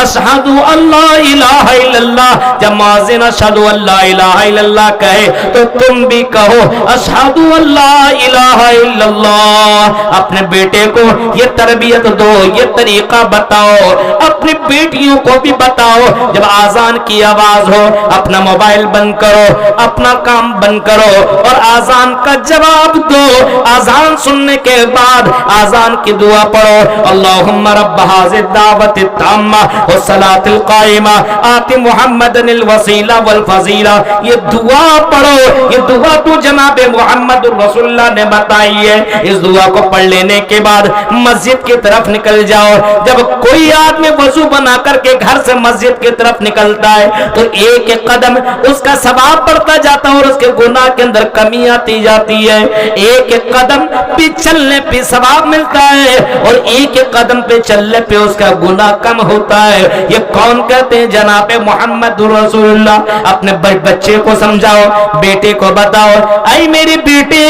اشہد اللہ الہ الا اللہ، جب مؤذن اشہد اللہ الہ الا اللہ کہے تو تم بھی کہو اشہد اللہ الہ الا اللہ۔ اپنے بیٹے کو یہ تربیت دو، یہ طریقہ بتاؤ، اپنی بیٹیوں کو بھی بتاؤ، جب آذان کی آواز ہو اپنا موبائل بند کرو، اپنا کام بند کرو اور آذان کا جواب دو۔ آذان سننے کے بعد آذان کی دعا پڑھو، اللہم رب ھذہ الدعوۃ التامہ والصلاۃ القائمہ آت محمد الوسیلہ والفضیلہ، یہ دعا پڑھو۔ یہ دعا تو جناب محمد رسول اللہ نے بتائی ہے۔ اس دعا کو پڑھ لینے کے بعد مسجد کی طرف نکل جاؤ۔ جب کوئی آدمی وضو بنا کر کے گھر سے مسجد کی طرف نکلتا ہے تو ایک ایک قدم اس کا ثواب بڑھتا جاتا ہے اور اس کے گناہ کے اندر کمی آتی جاتی ہے۔ ایک ایک قدم پہ چلنے پہ ثواب ملتا ہے اور ایک ایک قدم پہ چلنے پہ اس کا گناہ کم ہوتا ہے۔ یہ کون کہتے ہیں؟ جناب محمد رسول اللہ۔ اپنے بچے کو سمجھاؤ، بیٹے کو بتاؤ، اے میری بیٹی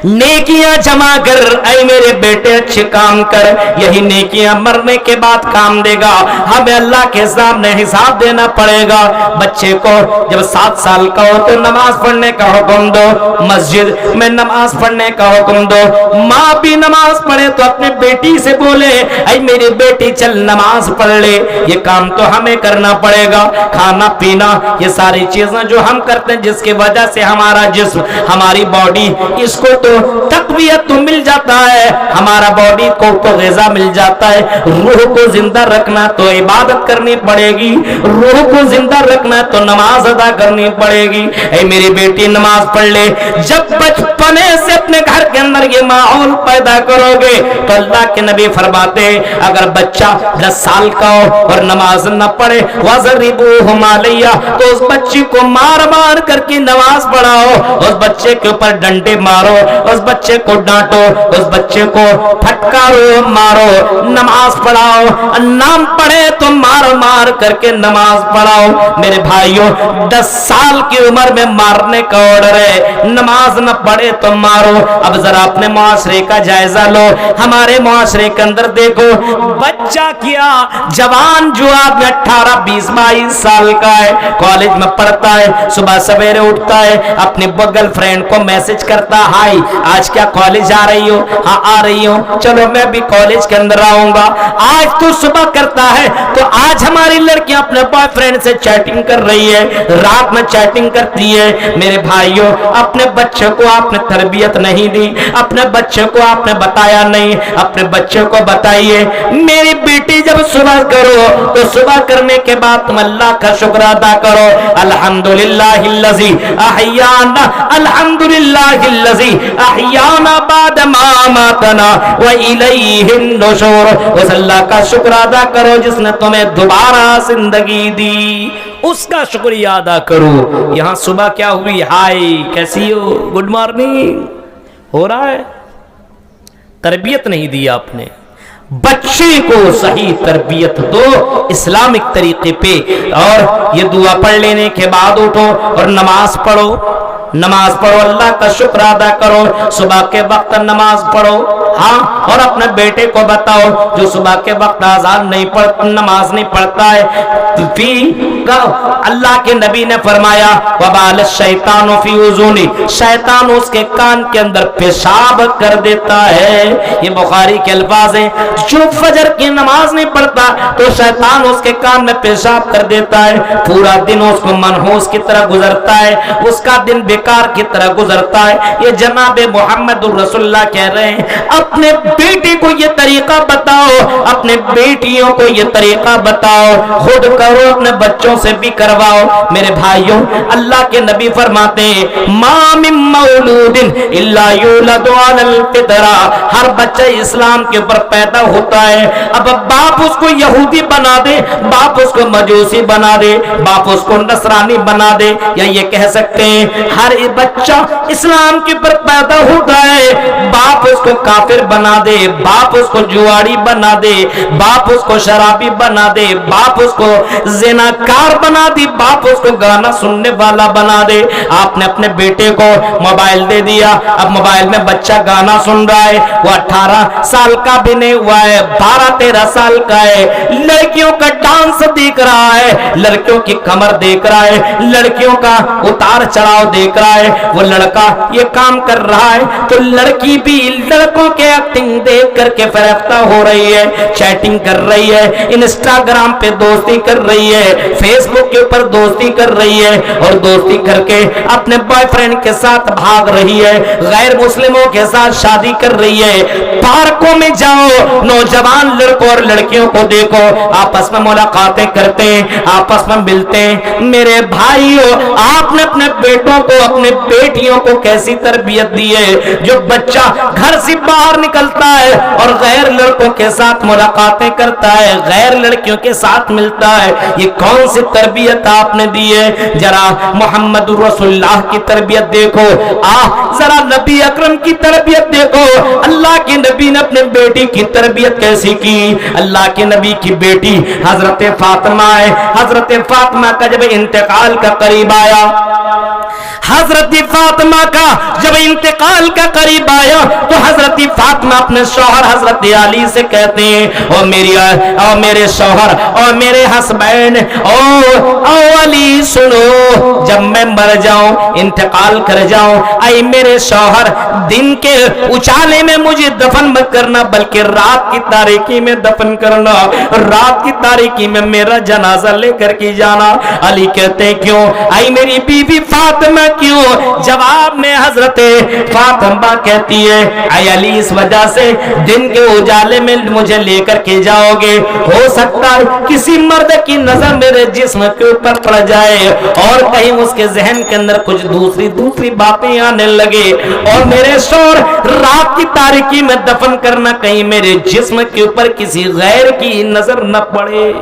نیکیاں جمع کر، اے میرے بیٹے اچھے کام کر، یہی نیکیاں مرنے کے بعد کام دے گا۔ ہمیں اللہ کے سامنے حساب دینا پڑے گا۔ بچے کو جب 7 سال کا ہو تو نماز پڑھنے کا حکم دو، مسجد میں نماز پڑھنے کا حکم دو۔ ماں بھی نماز پڑھے تو اپنے بیٹی سے بولے اے میری بیٹی چل نماز پڑھ لے۔ یہ کام تو ہمیں کرنا پڑے گا۔ کھانا پینا یہ ساری چیزیں جو ہم کرتے ہیں جس کی وجہ سے ہمارا جسم، ہماری باڈی، اس کو تو تقویت تو مل جاتا ہے، ہمارا باڈی کو تو غذا مل جاتا ہے۔ روح کو زندہ رکھنا تو عبادت کرنی پڑے گی، روح کو زندہ رکھنا تو نماز ادا کرنی پڑے گی۔ اے میری بیٹی نماز پڑھ لے۔ جب بچپنے سے اپنے گھر کے اندر یہ ماحول پیدا کرو گے تو اللہ کے نبی فرماتے ہیں اگر بچہ 10 سال کا ہو اور نماز نہ پڑھے وَضْرِبُوهُمْ عَلَيْهَا، تو اس بچے کو مار مار کر کے نماز پڑھاؤ، اس بچے کے اوپر ڈنڈے مارو، اس بچے کو ڈانٹو، اس بچے کو پھٹکارو، مارو، نماز پڑھاؤ۔ نام پڑھے تو مار مار کر کے نماز پڑھاؤ۔ میرے بھائیوں 10 سال کی عمر میں مارنے کا آرڈر ہے، نماز نہ پڑھے تو مارو۔ اب ذرا اپنے معاشرے کا جائزہ لو، ہمارے معاشرے کے اندر دیکھو بچہ کیا جوان جو آدمی 18 20 22 سال کا ہے، کالج میں پڑھتا ہے، صبح سویرے اٹھتا ہے، اپنی گرل فرینڈ کو میسج کرتا ہائی آج کیا کالج آ رہی ہو؟ ہاں آ رہی ہوں، چلو میں بھی کالج کے اندر آؤں گا۔ آج تو صبح کرتا ہے تو آج ہماری لڑکیاں اپنے بوائے فرینڈ سے چیٹنگ کر رہی ہے، رات میں چیٹنگ کرتی ہے۔ میرے بھائیوں اپنے بچے کو آپ نے تربیت نہیں دی، اپنے بچے کو آپ نے بتایا نہیں، اپنے بچے کو بتائیے میری بیٹی جب صبح کرو تو صبح کرنے کے بعد تم اللہ کا شکر ادا کرو، الحمدللہ الذی احیانا، الحمدللہ الذی احیانا بعد ما اماتنا والیہ النشور۔ اس اللہ کا شکر ادا کرو جس نے تمہیں دوبارہ زندگی دی، اس کا شکریہ ادا کرو۔ یہاں صبح کیا ہوئی؟ ہائی کیسی ہو، گڈ مارننگ ہو رہا ہے، تربیت نہیں دی آپ نے۔ بچے کو صحیح تربیت دو اسلامک طریقے پہ، اور یہ دعا پڑھ لینے کے بعد اٹھو اور نماز پڑھو، نماز پڑھو، اللہ کا شکر ادا کرو، صبح کے وقت نماز پڑھو۔ ہاں، اور اپنے بیٹے کو بتاؤ جو صبح کے وقت آذان نہیں پڑھتا، نماز نہیں پڑھتا ہے، اللہ کے نبی نے فرمایا وَبَالَ الشَّيْطَانُ فِي اُذُنِهِ، شیطان اس کے کان کے اندر پیشاب کر دیتا ہے۔ یہ بخاری کے الفاظ ہیں، جو فجر کی نماز نہیں پڑھتا تو شیطان اس کے کان میں پیشاب کر دیتا ہے، پورا دن اس کو منحوس کی طرح گزرتا ہے، اس کا دن بیکار کی طرح گزرتا ہے۔ یہ جناب محمد الرسول اللہ کہہ رہے ہیں اپنے بیٹے کو یہ طریقہ بتاؤ، اپنے بیٹیوں کو یہ طریقہ بتاؤ، خود کرو اپنے بچوں سے بھی کرواؤ۔ میرے بھائیوں اللہ کے نبی فرماتے ہیں ما من مولود الا یولد علی الفطرہ، ہر بچہ اسلام کے اوپر پیدا ہوتا ہے۔ اب باپ اس کو یہودی بنا دے، باپ اس کو مجوسی بنا دے، باپ اس کو نصرانی بنا دے، یا یہ کہہ سکتے ہیں ہر اگر یہ بچہ اسلام کے پر پیدا ہوتا ہے باپ اس کو کافر بنا دے, باپ اس کو جواری بنا دے, باپ اس کو شرابی بنا دے, باپ اس کو زناکار بنا دے, باپ اس کو گانا سننے والا بنا دے. آپ نے اپنے بیٹے کو موبائل دے دیا, اب موبائل میں بچہ گانا سن رہا ہے, وہ 18 سال کا بھی نہیں ہوا ہے, 12-13 سال کا ہے, لڑکیوں کا ڈانس دیکھ رہا ہے, لڑکیوں کی کمر دیکھ رہا ہے, لڑکیوں کا اتار چڑھاؤ دیکھ رہا ہے. وہ لڑکا یہ کام کر رہا ہے تو لڑکی بھی لڑکوں کے ایکٹنگ دیکھ کر کے فریفتہ ہو رہی ہے, چیٹنگ کر رہی ہے, انسٹاگرام پہ دوستی کر رہی ہے, فیس بک کے اوپر دوستی کر رہی ہے, اور دوستی کر کے اپنے بوائے فرینڈ کے ساتھ بھاگ رہی ہے, غیر مسلموں کے ساتھ شادی کر رہی ہے. پارکوں میں جاؤ, نوجوان لڑکوں اور لڑکیوں کو دیکھو, آپس میں ملاقاتیں کرتے ہیں, آپس میں ملتے ہیں. میرے بھائیو, آپ نے اپنے بیٹوں کو, اپنے بیٹیوں کو کیسی تربیت دی ہے؟ جو بچہ گھر سے باہر نکلتا ہے اور غیر لڑکوں کے ساتھ ملاقاتیں کرتا ہے, غیر لڑکیوں کے ساتھ ملتا ہے, یہ کون سی تربیت آپ نے دی ہے؟ ذرا محمد رسول اللہ کی تربیت دیکھو, ذرا نبی اکرم کی تربیت دیکھو. اللہ کے نبی نے اپنے بیٹی کی تربیت کیسی کی؟ اللہ کے نبی کی بیٹی حضرت فاطمہ ہے, حضرت فاطمہ کا جب انتقال کا قریب آیا, حضرت فاطمہ کا جب انتقال کا قریب آیا تو حضرت فاطمہ اپنے شوہر حضرت علی سے کہتے ہیں, او میرے شوہر, او میرے ہسبینڈ, او علی سنو, جب میں مر جاؤں, انتقال کر جاؤں, اے میرے شوہر, دن کے اجالے میں مجھے دفن مت کرنا بلکہ رات کی تاریکی میں دفن کرنا, رات کی تاریکی میں میرا جنازہ لے کر کے جانا. علی کہتے ہیں کیوں؟ اے میری بیوی فاطمہ کیوں؟ جواب میں حضرت فاطمہ کہتی ہے, اے علی, اس وجہ سے دن کے اجالے میں مجھے لے کر کے جاؤ گے, ہو سکتا ہے کسی مرد کی نظر میرے جسم کے اوپر پڑ جائے اور کہیں اس کے ذہن کے اندر کچھ دوسری باتیں آنے لگے, اور میرے شوہر رات کی تاریکی میں دفن کرنا, کہیں میرے جسم کے اوپر کسی غیر کی نظر نہ پڑے.